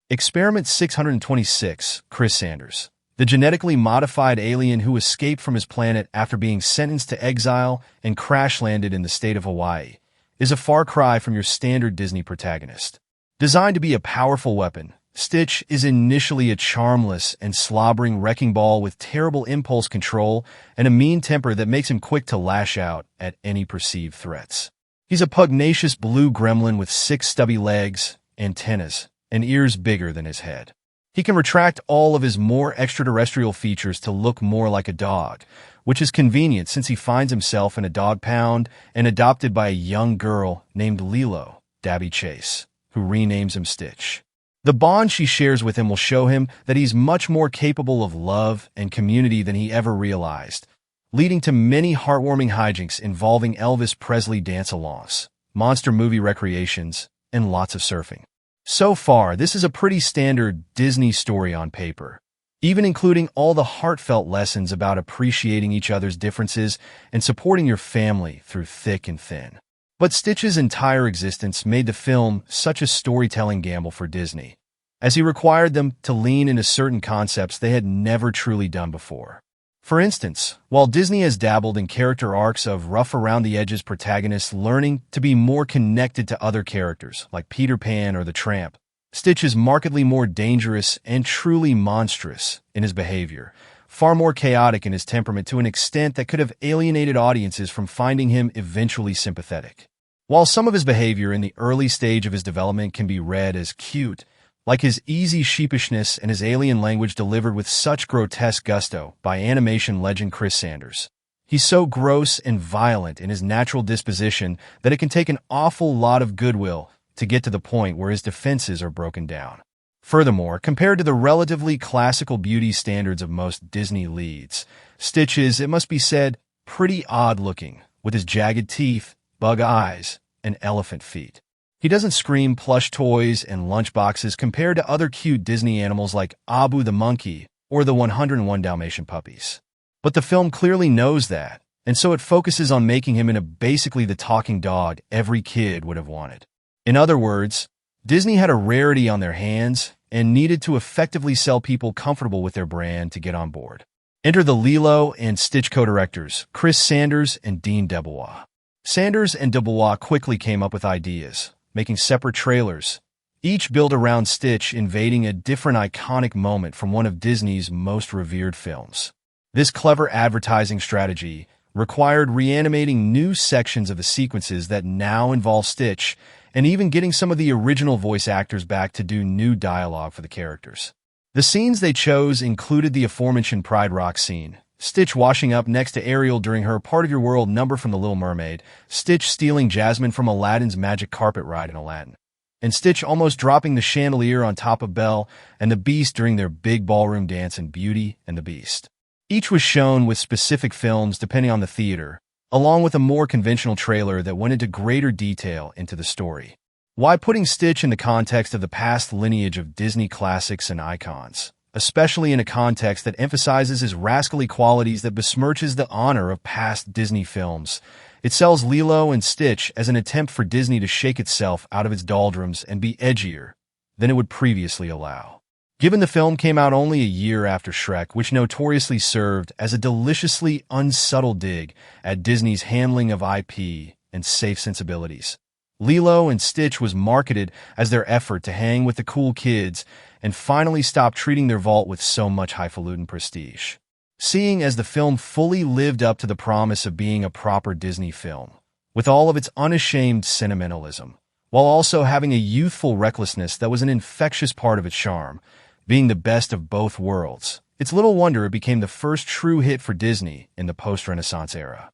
Experiment 626, Chris Sanders, the genetically modified alien who escaped from his planet after being sentenced to exile and crash-landed in the state of Hawaii, is a far cry from your standard Disney protagonist. Designed to be a powerful weapon, Stitch is initially a charmless and slobbering wrecking ball with terrible impulse control and a mean temper that makes him quick to lash out at any perceived threats. He's a pugnacious blue gremlin with 6 stubby legs, antennas, and ears bigger than his head. He can retract all of his more extraterrestrial features to look more like a dog, which is convenient since he finds himself in a dog pound and adopted by a young girl named Lilo, Dabby Chase, who renames him Stitch. The bond she shares with him will show him that he's much more capable of love and community than he ever realized, leading to many heartwarming hijinks involving Elvis Presley dance-alongs, monster movie recreations, and lots of surfing. So far, this is a pretty standard Disney story on paper, even including all the heartfelt lessons about appreciating each other's differences and supporting your family through thick and thin. But Stitch's entire existence made the film such a storytelling gamble for Disney, as he required them to lean into certain concepts they had never truly done before. For instance, while Disney has dabbled in character arcs of rough-around-the-edges protagonists learning to be more connected to other characters, like Peter Pan or the Tramp, Stitch is markedly more dangerous and truly monstrous in his behavior, far more chaotic in his temperament to an extent that could have alienated audiences from finding him eventually sympathetic. While some of his behavior in the early stage of his development can be read as cute, like his easy sheepishness and his alien language delivered with such grotesque gusto by animation legend Chris Sanders, he's so gross and violent in his natural disposition that it can take an awful lot of goodwill to get to the point where his defenses are broken down. Furthermore, compared to the relatively classical beauty standards of most Disney leads, Stitch is, it must be said, pretty odd-looking, with his jagged teeth, bug eyes, and elephant feet. He doesn't scream plush toys and lunchboxes compared to other cute Disney animals like Abu the monkey or the 101 Dalmatian puppies. But the film clearly knows that, and so it focuses on making him into basically the talking dog every kid would have wanted. In other words, Disney had a rarity on their hands and needed to effectively sell people comfortable with their brand to get on board. Enter the Lilo and Stitch co-directors, Chris Sanders and Dean DeBois. Sanders and DeBois quickly came up with ideas, making separate trailers, each built around Stitch invading a different iconic moment from one of Disney's most revered films. This clever advertising strategy required reanimating new sections of the sequences that now involve Stitch and even getting some of the original voice actors back to do new dialogue for the characters. The scenes they chose included the aforementioned Pride Rock scene, Stitch washing up next to Ariel during her Part of Your World number from The Little Mermaid, Stitch stealing Jasmine from Aladdin's magic carpet ride in Aladdin, and Stitch almost dropping the chandelier on top of Belle and the Beast during their big ballroom dance in Beauty and the Beast. Each was shown with specific films depending on the theater, along with a more conventional trailer that went into greater detail into the story. Why putting Stitch in the context of the past lineage of Disney classics and icons, especially in a context that emphasizes his rascally qualities that besmirches the honor of past Disney films? It sells Lilo and Stitch as an attempt for Disney to shake itself out of its doldrums and be edgier than it would previously allow. Given the film came out only a year after Shrek, which notoriously served as a deliciously unsubtle dig at Disney's handling of IP and safe sensibilities, Lilo and Stitch was marketed as their effort to hang with the cool kids and finally stop treating their vault with so much highfalutin prestige. Seeing as the film fully lived up to the promise of being a proper Disney film, with all of its unashamed sentimentalism, while also having a youthful recklessness that was an infectious part of its charm, being the best of both worlds, it's little wonder it became the first true hit for Disney in the post-Renaissance era.